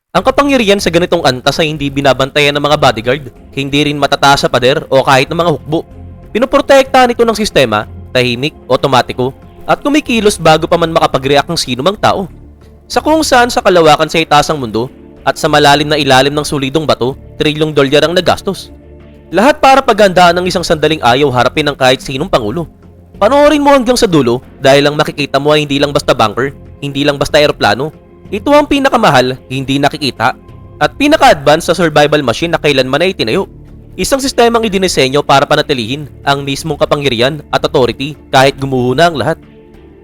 Ang kapangyarihan sa ganitong antas ay hindi binabantayan ng mga bodyguard, hindi rin matataas sa pader o kahit ng mga hukbo. Pinoprotektahan ito ng sistema, tahimik, otomatiko, at kumikilos bago pa man makapag-react ng sino mang tao. Sa kung saan sa kalawakan sa itaas ng mundo at sa malalim na ilalim ng solidong bato, trilyong dolyar ang nagastos. Lahat para paghandaan ng isang sandaling ayaw harapin ng kahit sinong pangulo. Panoorin mo hanggang sa dulo dahil ang makikita mo ay hindi lang basta bunker, hindi lang basta eroplano. Ito ang pinakamahal, hindi nakikita, at pinaka-advance sa survival machine na kailanman ay itinayo. Isang sistemang idinisenyo para panatilihin ang mismong kapangyarihan at authority kahit gumuho na ang lahat.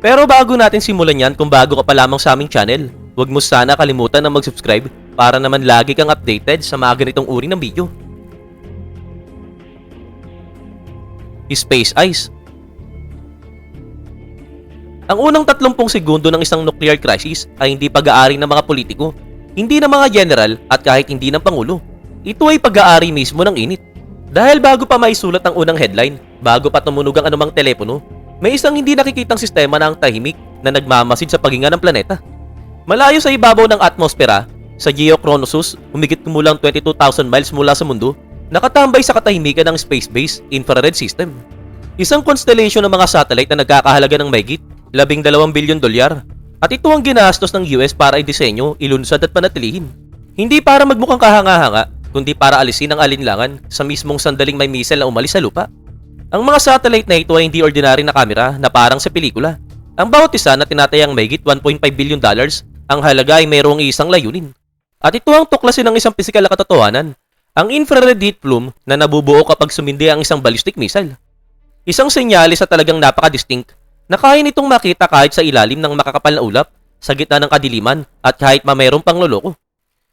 Pero bago natin simulan yan, kung bago ka pa lamang sa aming channel, huwag mo sana kalimutan na mag-subscribe para naman lagi kang updated sa mga ganitong uri ng video. Space Ice. Ang unang 30 segundo ng isang nuclear crisis ay hindi pag-aari ng mga politiko, hindi ng mga general at kahit hindi ng pangulo. Ito ay pag-aari mismo ng init. Dahil bago pa maisulat ang unang headline, bago pa tumunog ang anumang telepono, may isang hindi nakikitang sistema na ang tahimik na nagmamasid sa paghinga ng planeta. Malayo sa ibabaw ng atmosfera, sa Geochronosus, humigit kumulang 22,000 miles mula sa mundo, nakatambay sa katahimikan ng space-based infrared system. Isang constellation ng mga satellite na nagkakahalaga ng mahigit $12 bilyon. At ito ang ginastos ng US para i-disenyo, ilunsad at panatilihin. Hindi para magmukhang kahanga-hanga, kundi para alisin ang alinlangan sa mismong sandaling may missile na umalis sa lupa. Ang mga satellite na ito ay hindi ordinary na kamera na parang sa pelikula. Ang bawat isa na tinatayang mahigit $1.5 billion, ang halaga ay mayroong isang layunin. At ito ang tuklasin ng isang pisikal na katotohanan, ang infrared heat plume na nabubuo kapag sumindi ang isang ballistic missile. Isang senyalis na talagang napaka-distinct na kaya nitong makita kahit sa ilalim ng makakapal na ulap, sa gitna ng kadiliman at kahit mayroong pangloloko.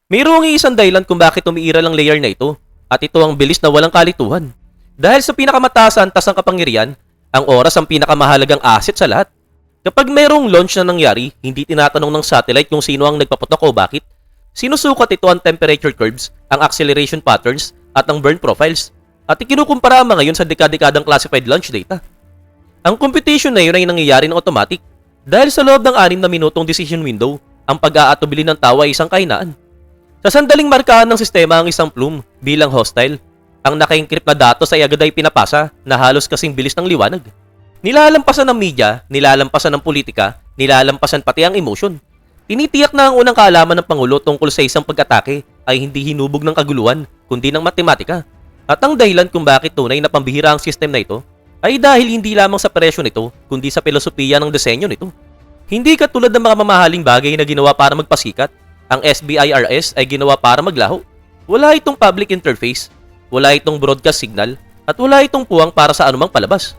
Mayroong isang dahilan kung bakit umiiral ang layer na ito at ito ang bilis na walang kalituhan. Dahil sa pinakamataas sa antas ng kapangyarihan, ang oras ang pinakamahalagang asset sa lahat. Kapag mayroong launch na nangyari, hindi tinatanong ng satellite kung sino ang nagpaputok o bakit. Sinusukat ito ang temperature curves, ang acceleration patterns at ang burn profiles at ikinukumpara ang mga ngayon sa dekadang classified launch data. Ang computation na yun ay nangyayari ng automatic dahil sa loob ng 6 na minutong decision window, ang pag-aatubili ng tao ay isang kahinaan. Sa sandaling markahan ng sistema ang isang plume bilang hostile, ang naka-encrypt na datos ay agad ay pinapasa na halos kasing bilis ng liwanag. Nilalampasan ng media, nilalampasan ng politika, nilalampasan pati ang emotion. Tinitiyak na ang unang kaalaman ng Pangulo tungkol sa isang pag-atake ay hindi hinubog ng kaguluhan, kundi ng matematika. At ang dahilan kung bakit tunay na pambihira ang system na ito ay dahil hindi lamang sa presyo nito, kundi sa filosofiya ng disenyo nito. Hindi katulad ng mga mamahaling bagay na ginawa para magpasikat, ang SBIRS ay ginawa para maglaho. Wala itong public interface, wala itong broadcast signal, at wala itong puwang para sa anumang palabas.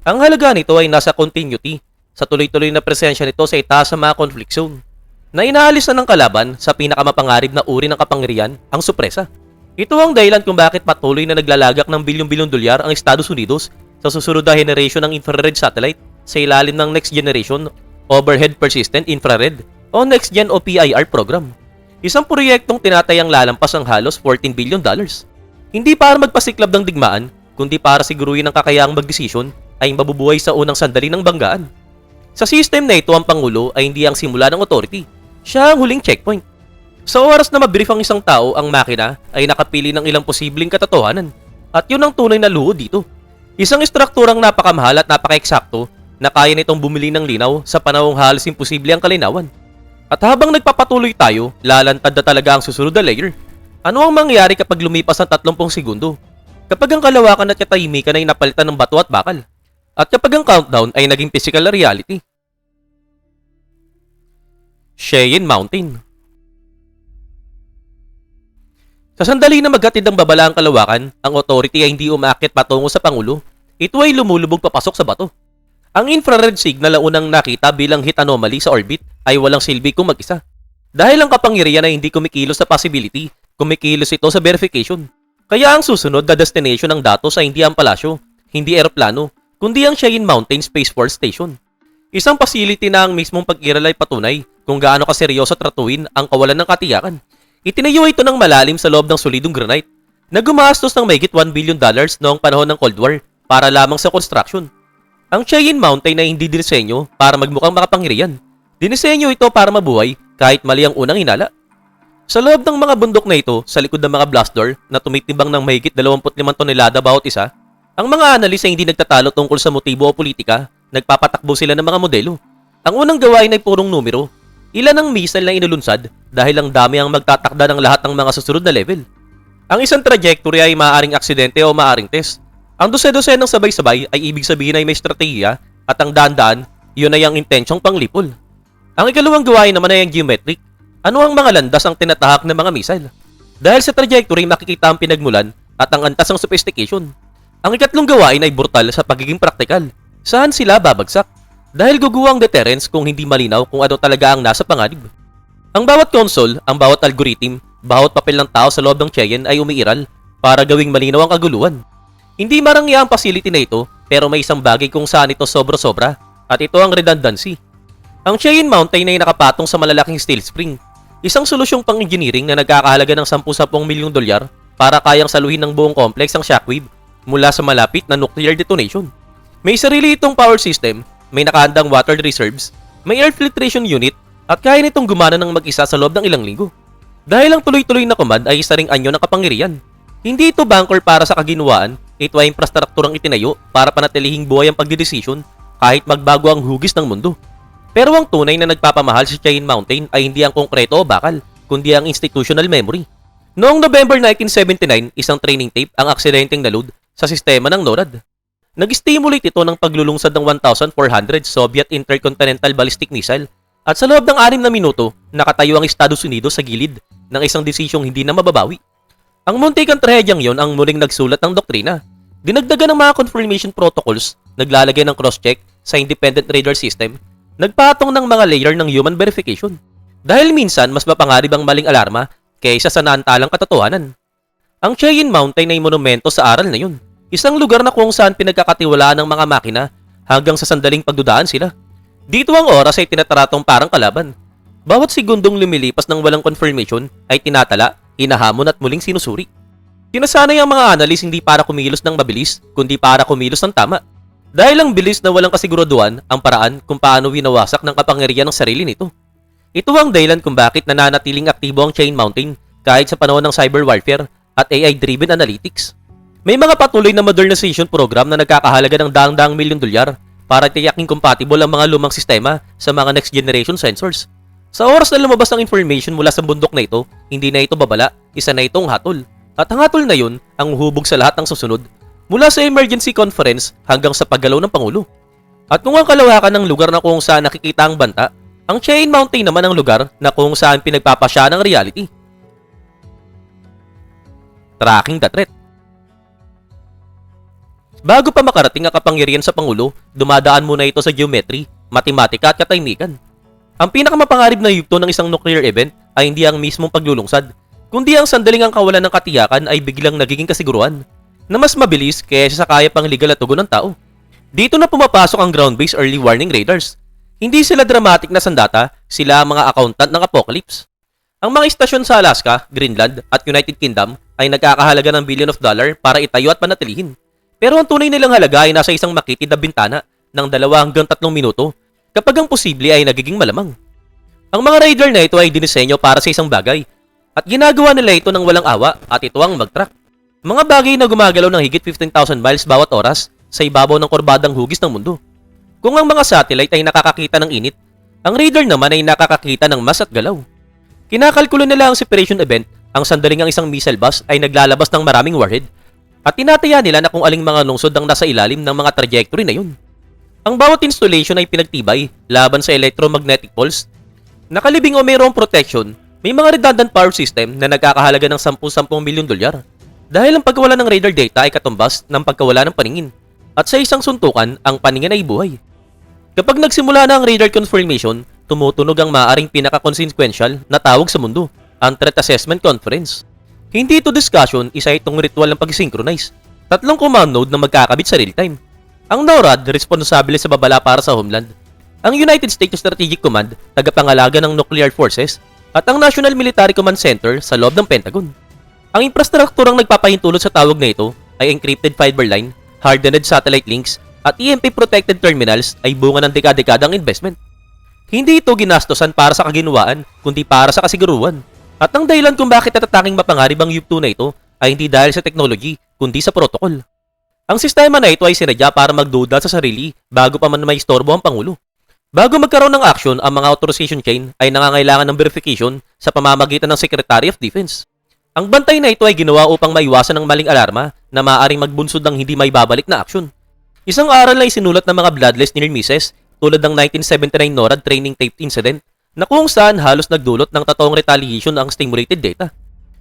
Ang halaga nito ay nasa continuity, sa tuloy-tuloy na presensya nito sa itaas sa mga conflict zone, na inaalis na ng kalaban sa pinakamapangarib na uri ng kapangyarihan, ang supresa. Ito ang dahilan kung bakit patuloy na naglalagak ng bilyon-bilyong dolyar ang Estados Unidos sa susunod na generation ng infrared satellite sa ilalim ng Next Generation Overhead Persistent Infrared o Next Gen o PIR program. Isang proyektong tinatayang lalampas ang halos $14 billion. Hindi para magpasiklab ng digmaan, kundi para siguruhin ang kakayaang magdesisyon ay mabubuhay sa unang sandali ng banggaan. Sa system na ito, ang Pangulo ay hindi ang simula ng authority. Siya ang huling checkpoint. Sa oras na mabrief ang isang tao, ang makina ay nakapili ng ilang posibleng katotohanan. At yun ang tunay na luho dito. Isang estrukturang napakamahal at napaka-eksakto na kaya nitong bumili ng linaw sa panahong halos imposible ang kalinawan. At habang nagpapatuloy tayo, lalantad na talaga ang susunod na layer. Ano ang mangyayari kapag lumipas ang 30 segundo? Kapag ang kalawakan at katahimikan ay napalitan ng bato at bakal? At kapag ang countdown ay naging physical na reality? Cheyenne Mountain. Sa sandali na maghatid ng babala ang kalawakan, ang authority ay hindi umaakit patungo sa Pangulo. Ito ay lumulubog papasok sa bato. Ang infrared signal na unang nakita bilang heat anomaly sa orbit ay walang silbi kung mag-isa. Dahil ang kapangyarihan ay hindi kumikilos sa possibility, kumikilos ito sa verification. Kaya ang susunod na destination ng datos ay hindi ang palasyo, hindi eroplano, kundi ang Cheyenne Mountain Space Force Station. Isang facility na ang mismong pag-iral ay patunay kung gaano kaseryoso tratuin ang kawalan ng katiyakan. Itinayo ito ng malalim sa loob ng solidong granite na gumastos ng mahigit $1 billion noong panahon ng Cold War para lamang sa construction. Ang Cheyenne Mountain ay hindi dinisenyo para magmukhang makapangyarihan. Dinisenyo ito para mabuhay kahit mali ang unang hinala. Sa loob ng mga bundok na ito, sa likod ng mga blast door na tumitibang ng mahigit 25 tonelada bawat isa, ang mga analis ay hindi nagtatalo tungkol sa motibo o politika, nagpapatakbo sila ng mga modelo. Ang unang gawain ay purong numero. Ilan ang missile na inulunsad dahil ang dami ang magtatakda ng lahat ng mga susunod na level. Ang isang trajectory ay maaaring aksidente o maaaring test. Ang dose-dose ng sabay-sabay ay ibig sabihin ay may strategiya at ang daan-daan, yun ay ang intensyong panglipol. Ang ikalawang gawain naman ay ang geometric. Ano ang mga landas ang tinatahak ng mga missile? Dahil sa trajectory makikita ang pinagmulan at ang antas ng sophistication. Ang ikatlong gawain ay brutal sa pagiging praktikal. Saan sila babagsak? Dahil guguwang deterrence kung hindi malinaw kung ano talaga ang nasa panganib. Ang bawat console, ang bawat algorithm, bawat papel ng tao sa loob ng Cheyenne ay umiiral para gawing malinaw ang kaguluhan. Hindi marangya ang facility na ito pero may isang bagay kung saan ito sobra-sobra at ito ang redundancy. Ang Cheyenne Mountain ay nakapatong sa malalaking steel spring. Isang solusyong pang-engineering na nagkakahalaga ng 10-10 milyong dolyar para kayang saluhin ng buong complex ang shockwave mula sa malapit na nuclear detonation. May sarili itong power system, may nakahandang water reserves, may air filtration unit at kaya nitong gumana ng mag-isa sa loob ng ilang linggo. Dahil ang tuloy-tuloy na command ay isa ring anyo ng kapangyarihan. Hindi ito bunker para sa kaginwaan, ito ay infrastrukturang itinayo para panatilihing buhay ang pagdidesisyon kahit magbago ang hugis ng mundo. Pero ang tunay na nagpapamahal sa Cheyenne Mountain ay hindi ang konkreto o bakal, kundi ang institutional memory. Noong November 1979, isang training tape ang aksidenteng naload sa sistema ng NORAD. Nag-stimulate ito ng paglulunsad ng 1,400 Soviet intercontinental ballistic missile at sa loob ng 6 na minuto, nakatayo ang Estados Unidos sa gilid ng isang desisyong hindi na mababawi. Ang muntikang trahedyang yon ang muling nagsulat ng doktrina. Dinagdagan ng mga confirmation protocols, naglalagay ng cross-check sa independent radar system, nagpatong ng mga layer ng human verification. Dahil minsan mas mapangarib ang maling alarma kaysa sa naantalang katotohanan. Ang Cheyenne Mountain ay monumento sa aral na yun. Isang lugar na kung saan pinagkakatiwalaan ng mga makina hanggang sa sandaling pagdudaan sila. Dito ang oras ay tinataratong parang kalaban. Bawat segundong lumilipas ng walang confirmation ay tinatala, hinahamon at muling sinusuri. Sinasanay ang mga analis hindi para kumilos ng mabilis, kundi para kumilos ng tama. Dahil ang bilis na walang kasiguraduhan ang paraan kung paano winawasak ng kapangyarihan ng sarili nito. Ito ang dahilan kung bakit nananatiling aktibo ang Cheyenne Mountain kahit sa panahon ng cyber warfare at AI-driven analytics. May mga patuloy na modernization program na nagkakahalaga ng daang-daang milyong dolyar para tiyaking compatible ang mga lumang sistema sa mga next generation sensors. Sa oras na lumabas ng information mula sa bundok na ito, hindi na ito babala, isa na itong hatol. At ang hatol na yun ang hubog sa lahat ng susunod, mula sa emergency conference hanggang sa paggalaw ng Pangulo. At kung ang kalawakan ng lugar na kung saan nakikita ang banta, ang Cheyenne Mountain naman ang lugar na kung saan pinagpapasya ng reality. Tracking the threat. Bago pa makarating ang kapangyarihan sa Pangulo, dumadaan muna ito sa geometry, matematika at katahimikan. Ang pinakamapangarib na yugto ng isang nuclear event ay hindi ang mismong paglulungsad, kundi ang sandaling ang kawalan ng katiyakan ay biglang nagiging kasiguruhan na mas mabilis kaysa sa kaya pang legal at tugon ng tao. Dito na pumapasok ang ground-based early warning radars. Hindi sila dramatic na sandata, sila ang mga accountant ng apocalypse. Ang mga istasyon sa Alaska, Greenland at United Kingdom ay nagkakahalaga ng $billion para itayo at panatilihin. Pero ang tunay nilang halaga ay nasa isang makitid na bintana ng 2 hanggang 3 minuto kapag ang posible ay nagiging malamang. Ang mga radar na ito ay dinisenyo para sa isang bagay at ginagawa nila ito ng walang awa at ito ang mag-track. Mga bagay na gumagalaw ng higit 15,000 miles bawat oras sa ibabaw ng kurbadang hugis ng mundo. Kung ang mga satellite ay nakakakita ng init, ang radar naman ay nakakakita ng mass at galaw. Kinakalkulo nila ang separation event, ang sandaling ang isang missile bus ay naglalabas ng maraming warhead at tinataya nila na kung aling mga lungsod ang nasa ilalim ng mga trajectory na yun. Ang bawat installation ay pinagtibay laban sa electromagnetic pulse. Nakalibing o mayroong protection, may mga redundant power system na nagkakahalaga ng 10-10 milyong dolyar. Dahil ang pagkawala ng radar data ay katumbas ng pagkawala ng paningin. At sa isang suntukan, ang paningin ay buhay. Kapag nagsimula na ang radar confirmation, tumutunog ang maaaring pinaka-consequential na tawag sa mundo, ang Threat Assessment Conference. Hindi ito discussion, isa itong ritual ng pag-synchronize. 3 command node na magkakabit sa real-time. Ang NORAD, responsable sa babala para sa Homeland. Ang United States Strategic Command, tagapangalaga ng nuclear forces, at ang National Military Command Center sa loob ng Pentagon. Ang infrastrukturang nagpapahintulot sa tawag na ito ay encrypted fiber line, hardened satellite links, at EMP-protected terminals ay bunga ng dekada-dekadang investment. Hindi ito ginastosan para sa kaginwaan, kundi para sa kasiguruhan. At ang dahilan kung bakit natatanging mapangarib ang yugto na ito ay hindi dahil sa technology, kundi sa protocol. Ang sistema na ito ay sinadya para magduda sa sarili bago pa man may istorbo ang Pangulo. Bago magkaroon ng action, ang mga authorization chain ay nangangailangan ng verification sa pamamagitan ng Secretary of Defense. Ang bantay na ito ay ginawa upang maiwasan ng maling alarma na maaaring magbunsod ng hindi may babalik na aksyon. Isang aral na isinulat ng mga bloodless near misses tulad ng 1979 NORAD training tape incident na kung saan halos nagdulot ng totoong retaliation ang stimulated data.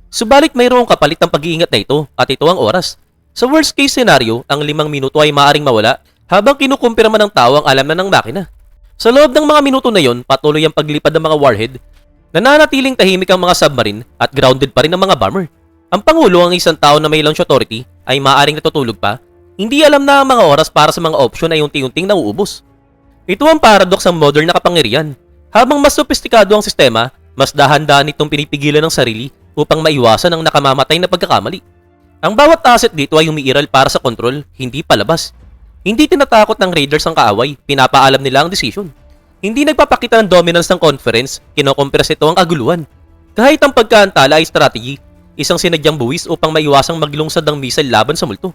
Subalit mayroong kapalit ang pag-iingat na ito at ito ang oras. Sa worst case scenario, ang 5 minuto ay maaaring mawala habang kinukumpirma ng tao ang alam na ng makina. Sa loob ng mga minuto na yon, patuloy ang paglipad ng mga warhead, nananatiling tahimik ang mga submarine at grounded pa rin ang mga bomber. Ang Pangulo, ang isang tao na may launch authority, ay maaaring natutulog pa, hindi alam na ang mga oras para sa mga opsyon ay unti-unting nauubos. Ito ang paradox ng modern na kapangyarihan. Habang mas sophisticado ang sistema, mas dahan-dahan itong pinipigilan ng sarili upang maiwasan ang nakamamatay na pagkakamali. Ang bawat asset dito ay umiiral para sa kontrol, hindi palabas. Hindi tinatakot ng raiders ang kaaway, pinapaalam nila ang desisyon. Hindi nagpapakita ng dominance ng conference, kinokompress ito ang kaguluhan. Kahit ang pagkaantala ay strategy, isang sinadyang buwis upang maiwasang maglungsad ng missile laban sa multo.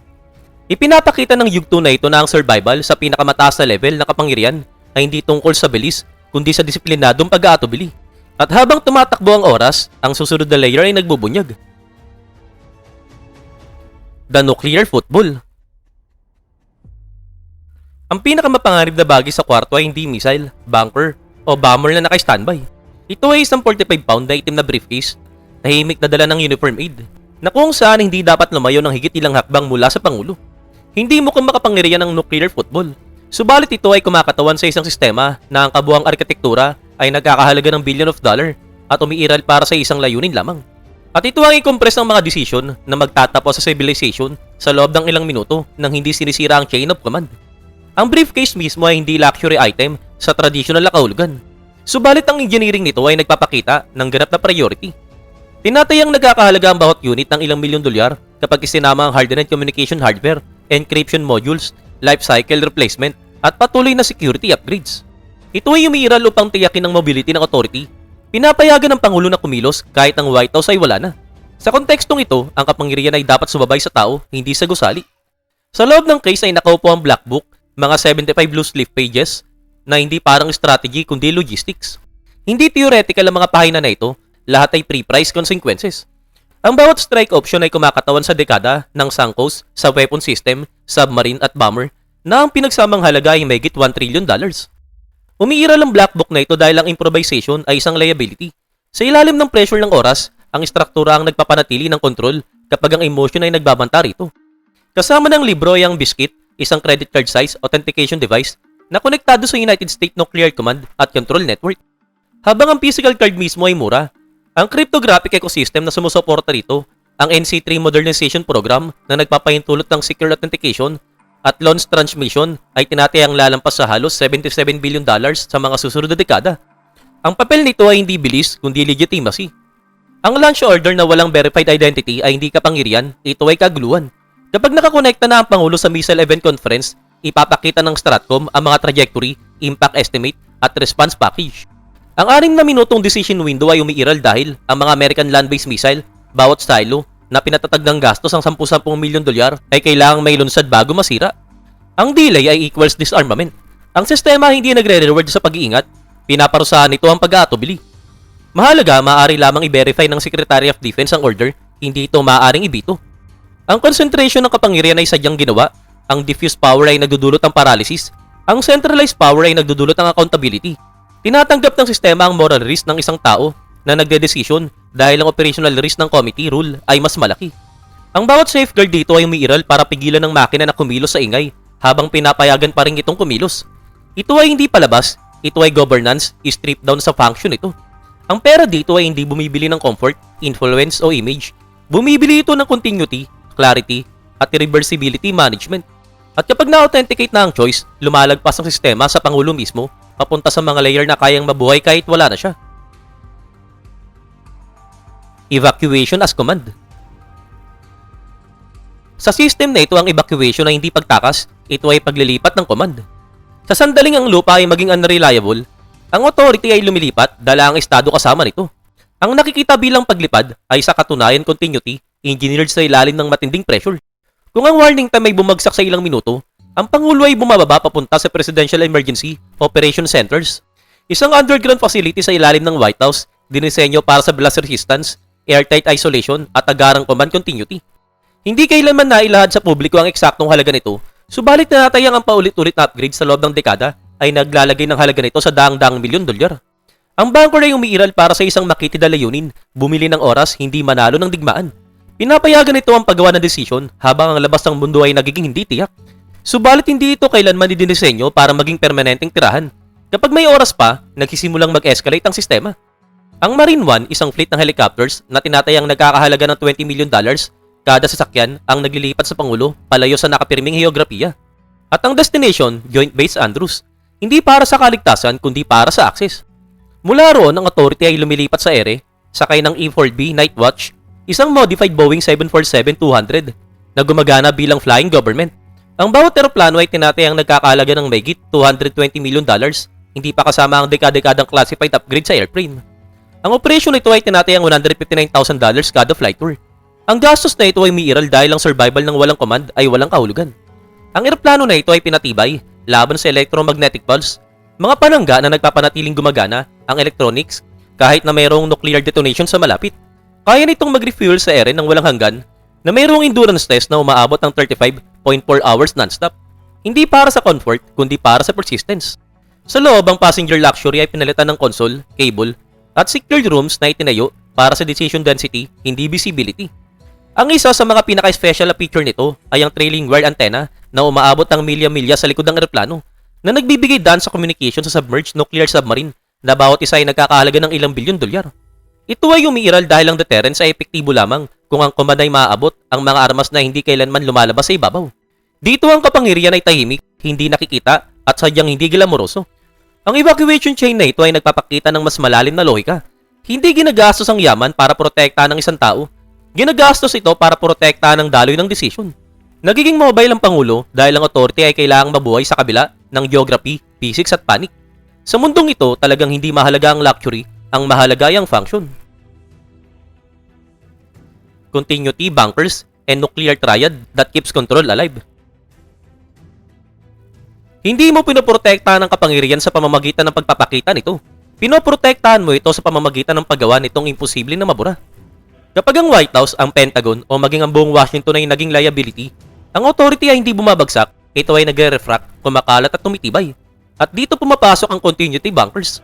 Ipinapakita ng yugto na ito na ang survival sa pinakamataas na level ng kapangyarihan ay hindi tungkol sa bilis, kundi sa disiplinadong pag-aatubili. At habang tumatakbo ang oras, ang susunod na layer ay nagbubunyag. The Nuclear Football. Ang pinakamapanganib na bagay sa kwarto ay hindi missile, bunker, o bomber na naka-standby. Ito ay isang 45-pound na itim na briefcase, tahimik na dala ng uniform aid, na kung saan hindi dapat lumayo ng higit ilang hakbang mula sa Pangulo. Hindi mukhang makapangyarihan ng nuclear football. Subalit ito ay kumakatawan sa isang sistema na ang kabuang arkitektura ay nagkakahalaga ng $1 billion at umiiral para sa isang layunin lamang. At ito ang i-compress ng mga desisyon na magtatapos sa civilization sa loob ng ilang minuto nang hindi sinisira ang chain of command. Ang briefcase mismo ay hindi luxury item sa traditional na kahulugan. Subalit ang engineering nito ay nagpapakita ng ganap na priority. Tinatayang nagkakahalaga ang bawat unit ng ilang $1 milyon kapag isinama ang hardened communication hardware, encryption modules, life cycle replacement, at patuloy na security upgrades. Ito ay umiiral upang tiyakin ang mobility ng authority. Pinapayagan ng Pangulo na kumilos kahit ang White House ay wala na. Sa kontekstong ito, ang kapangyarihan ay dapat sumabay sa tao, hindi sa gusali. Sa loob ng case ay nakaupo ang black book, mga 75 loose leaf pages, na hindi parang strategy kundi logistics. Hindi theoretical ang mga pahina na ito, lahat ay pre-price consequences. Ang bawat strike option ay kumakatawan sa dekada ng sankos sa weapon system, submarine at bomber na ang pinagsamang halaga ay mahigit $1 trillion. Umiiral ang black book na ito dahil ang improvisation ay isang liability. Sa ilalim ng pressure ng oras, ang istruktura ang nagpapanatili ng kontrol kapag ang emotion ay nagbabanta rito. Kasama ng libro ay ang biscuit, isang credit card size authentication device na konektado sa United States Nuclear Command at Control Network. Habang ang physical card mismo ay mura, ang cryptographic ecosystem na sumusuporta rito, ang NC3 Modernization Program na nagpapahintulot ng secure authentication at launch transmission ay tinatayang lalampas sa halos $77 billion sa mga susunod na dekada. Ang papel nito ay hindi bilis kundi legitimacy. Ang launch order na walang verified identity ay hindi kapangyarihan, ito ay kaguluhan. Kapag nakakonekta na ang Pangulo sa Missile Event Conference, ipapakita ng Stratcom ang mga trajectory, impact estimate at response package. Ang 6 na minutong decision window ay umiiral dahil ang mga American land-based missile, bawat silo, na pinatatag ng gastos ng $10 milyon ay kailangang may lunsad bago masira. Ang delay ay equals disarmament. Ang sistema hindi nagre-reward sa pag-iingat, pinaparusahan nito ang pag-aatubili. Mahalaga, maaari lamang i-verify ng Secretary of Defense ang order, hindi ito maaaring ibito. Ang concentration ng kapangyarihan ay sadyang ginawa, ang diffuse power ay nagdudulot ng paralysis, ang centralized power ay nagdudulot ng accountability. Tinatanggap ng sistema ang moral risk ng isang tao na nagde-desisyon dahil ang operational risk ng committee rule ay mas malaki. Ang bawat safeguard dito ay umiiral para pigilan ng makina na kumilos sa ingay habang pinapayagan pa rin itong kumilos. Ito ay hindi palabas, ito ay governance, strip down sa function ito. Ang pera dito ay hindi bumibili ng comfort, influence o image. Bumibili ito ng continuity, clarity, at reversibility management. At kapag na-authenticate na ang choice, lumalagpas ang sistema sa Pangulo mismo papunta sa mga layer na kayang mabuhay kahit wala na siya. Evacuation as command. Sa system na ito, ang evacuation ay hindi pagtakas, ito ay paglilipat ng command. Sa sandaling ang lupa ay maging unreliable, ang authority ay lumilipat dala ang estado kasama nito. Ang nakikita bilang paglipad ay sa katunayan continuity engineered sa ilalim ng matinding pressure. Kung ang warning time ay bumagsak sa ilang minuto, ang Pangulo ay bumababa papunta sa Presidential Emergency Operation Centers. Isang underground facility sa ilalim ng White House, dinisenyo para sa blast resistance, airtight isolation at agarang command continuity. Hindi kailanman nailahad sa publiko ang eksaktong halaga nito, subalit nanatayang ang paulit-ulit na upgrade sa loob ng dekada ay naglalagay ng halaga nito sa daang-daang milyon dolyar. Ang bangko ay umiiral para sa isang makitid na layunin, bumili ng oras, hindi manalo ng digmaan. Pinapayagan nito ang paggawa ng desisyon habang ang labas ng mundo ay nagiging hindi tiyak. Subalit hindi ito kailanman dinidisenyo para maging permanenteng tirahan. Kapag may oras pa, nagsisimulang mag-escalate ang sistema. Ang Marine One, isang fleet ng helicopters na tinatayang nagkakahalaga ng $20 million kada sasakyan ang naglilipat sa Pangulo palayo sa nakapirming heograpiya. At ang destination, Joint Base Andrews, hindi para sa kaligtasan kundi para sa access. Mula roon, ang authority ay lumilipat sa ere, sakay ng E-4B Night Watch, isang modified Boeing 747-200 na gumagana bilang flying government. Ang bawat eroplano ay tinatayang nagkakahalaga ng mahigit $220 million, hindi pa kasama ang dekada-dekadang classified upgrade sa airplane. Ang operasyon nito ay tinatayang $159,000 kada flight tour. Ang gastos na ito ay umiiral dahil ang survival ng walang command ay walang kahulugan. Ang eroplano na ito ay pinatibay laban sa electromagnetic pulse, mga panangga na nagpapanatiling gumagana ang electronics kahit na mayroong nuclear detonation sa malapit. Kaya nitong mag-refuel sa ere ng walang hanggan na mayroong endurance test na umaabot ng 35.4 hours non-stop. Hindi para sa comfort, kundi para sa persistence. Sa loob, ang passenger luxury ay pinalitan ng console, cable, at secured rooms na itinayo para sa decision density, hindi visibility. Ang isa sa mga pinaka-special na feature nito ay ang trailing wire antenna na umaabot ng milya-milya sa likod ng eroplano na nagbibigay daan sa communication sa submerged nuclear submarine na bawat isa ay nagkakahalaga ng ilang bilyon dolyar. Ito ay umiiral dahil ang deterrence ay epektibo lamang kung ang command ay maaabot ang mga armas na hindi kailanman lumalabas sa ibabaw. Dito ang kapangyarihan ay tahimik, hindi nakikita at sadyang hindi glamoroso. Ang evacuation chain na ito ay nagpapakita ng mas malalim na lohika. Hindi ginagastos ang yaman para protektahan ng isang tao. Ginagastos ito para protektahan ng daloy ng desisyon. Nagiging mobile ang Pangulo dahil ang authority ay kailangang mabuhay sa kabila ng geography, physics at panic. Sa mundong ito, talagang hindi mahalaga ang luxury, ang mahalaga ay ang function. Continuity, bunkers, and nuclear triad that keeps control alive. Hindi mo pinoprotektahan ang kapangyarihan sa pamamagitan ng pagpapakita nito. Pinoprotektahan mo ito sa pamamagitan ng paggawa nitong imposible na mabura. Kapag ang White House, ang Pentagon, o maging ang buong Washington ay naging liability, ang authority ay hindi bumabagsak, ito ay nagre-refract, kumakalat at tumitibay. At dito pumapasok ang continuity bunkers.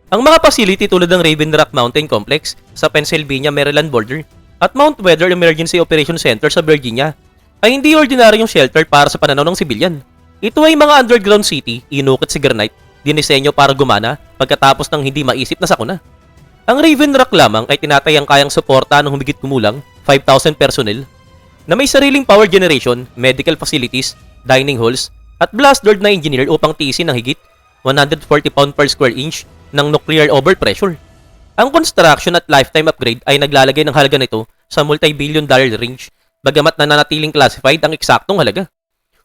Ang mga facility tulad ng Raven Rock Mountain Complex sa Pennsylvania-Maryland border at Mount Weather Emergency Operation Center sa Virginia ay hindi ordinaryong shelter para sa pananaw ng sibilyan. Ito ay mga underground city, inukit si granite, dinisenyo para gumana pagkatapos ng hindi maisip na sakuna. Ang Raven Rock lamang ay tinatayang kayang suporta ng humigit kumulang 5,000 personnel na may sariling power generation, medical facilities, dining halls, at blast door na engineer upang tiisin ng higit 140 pound per square inch ng nuclear overpressure. Ang construction at lifetime upgrade ay naglalagay ng halaga nito sa multi-billion dollar range bagamat nananatiling classified ang eksaktong halaga.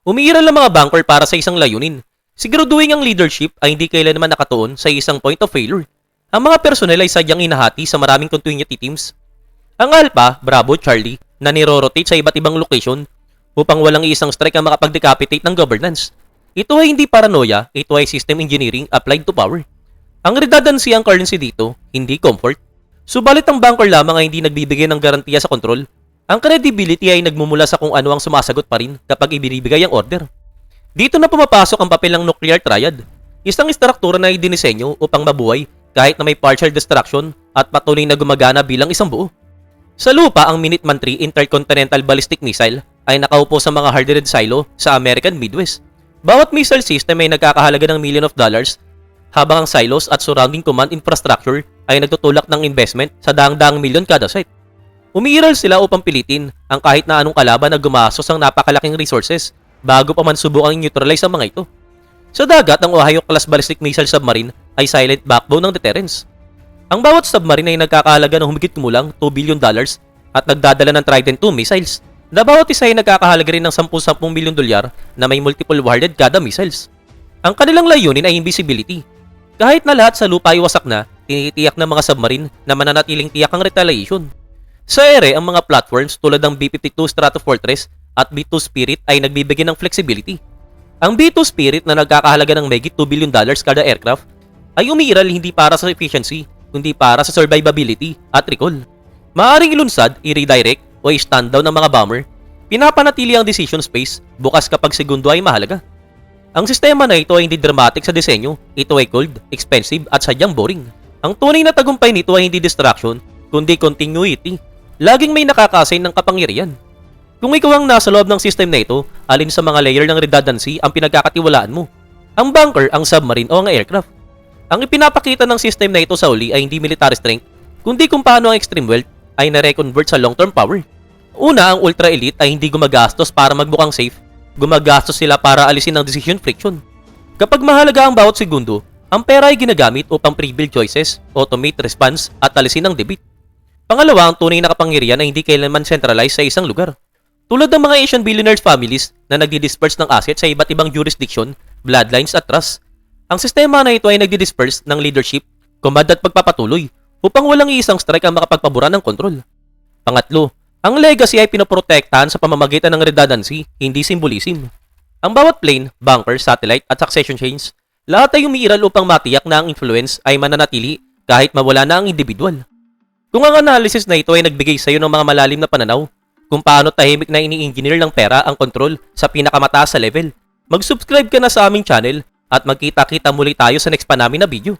Umiiral ang mga bunker para sa isang layunin. Siguraduhin ang leadership ay hindi kailanman nakatuon sa isang point of failure. Ang mga personnel ay sadyang inahati sa maraming continuity teams. Ang Alpha, Bravo, Charlie na niro-rotate sa iba't ibang location upang walang isang strike ang makapag-decapitate ng governance. Ito ay hindi paranoia, ito ay system engineering applied to power. Ang redundancy ang currency dito, hindi comfort. Subalit ang bunker lamang ay hindi nagbibigay ng garantiya sa control. Ang credibility ay nagmumula sa kung ano ang sumasagot pa rin kapag ibinibigay ang order. Dito na pumapasok ang papel ng nuclear triad. Isang istruktura na idinisenyo upang mabuhay kahit na may partial destruction at patuloy na gumagana bilang isang buo. Sa lupa, ang Minuteman III Intercontinental Ballistic Missile ay nakaupo sa mga hardened silo sa American Midwest. Bawat missile system ay nagkakahalaga ng $millions habang ang silos at surrounding command infrastructure ay nagtutulak ng investment sa daang-daang milyon kada site. Umiiral sila upang pilitin ang kahit na anong kalaban na gumastos ng napakalaking resources bago pa man subukang neutralize ang mga ito. Sa dagat, ang Ohio-class ballistic missile submarine ay silent backbone ng deterrence. Ang bawat submarine ay nagkakahalaga ng humigit kumulang $2 billion at nagdadala ng Trident II missiles na bawat isa ay nagkakahalaga rin ng $10 milyon na may multiple warhead kada missiles. Ang kanilang layunin ay invisibility. Kahit na lahat sa lupa ay wasak na, tinitiyak ng mga submarine na mananatiling tiyak ang retaliation. Sa ere, ang mga platforms tulad ng B-52 Stratofortress at B-2 Spirit ay nagbibigay ng flexibility. Ang B-2 Spirit na nagkakahalaga ng mahigit $2 billion kada aircraft ay umiiral hindi para sa efficiency, kundi para sa survivability at recall. Maaring ilunsad, i-redirect o i-stand down ng mga bomber, pinapanatili ang decision space bukas kapag segundo ay mahalaga. Ang sistema na ito ay hindi dramatic sa disenyo, ito ay cold, expensive at sadyang boring. Ang tunay na tagumpay nito ay hindi distraction, kundi continuity. Laging may nakakasign ng kapangyarihan. Kung ikaw ang nasa loob ng system na ito, alin sa mga layer ng redundancy ang pinagkakatiwalaan mo? Ang bunker, ang submarine o ang aircraft? Ang ipinapakita ng system na ito sa uli ay hindi military strength, kundi kung paano ang extreme wealth ay na-reconvert sa long-term power. Una, ang ultra-elite ay hindi gumagastos para magbukang safe, gumagastos sila para alisin ang decision friction. Kapag mahalaga ang bawat segundo, ang pera ay ginagamit upang pre-build choices, automate response at alisin ang debit. Pangalawa, ang tunay na kapangyarihan ay hindi kailanman centralized sa isang lugar. Tulad ng mga Asian billionaires families na nagdi-disperse ng assets sa iba't ibang jurisdiction, bloodlines at trust. Ang sistema na ito ay nagdi-disperse ng leadership, command at pagpapatuloy upang walang iisang strike ang makapagpabura ng kontrol. Pangatlo, ang legacy ay pinoprotektahan sa pamamagitan ng redundancy, hindi symbolism. Ang bawat plane, bunker, satellite at succession chains, lahat ay umiiral upang matiyak na ang influence ay mananatili kahit mawala na ang individual. Kung ang analysis na ito ay nagbigay sa iyo ng mga malalim na pananaw, kung paano tahimik na ini-engineer ng pera ang kontrol sa pinakamataas sa level, mag-subscribe ka na sa aming channel at magkita-kita muli tayo sa next pa namin na video.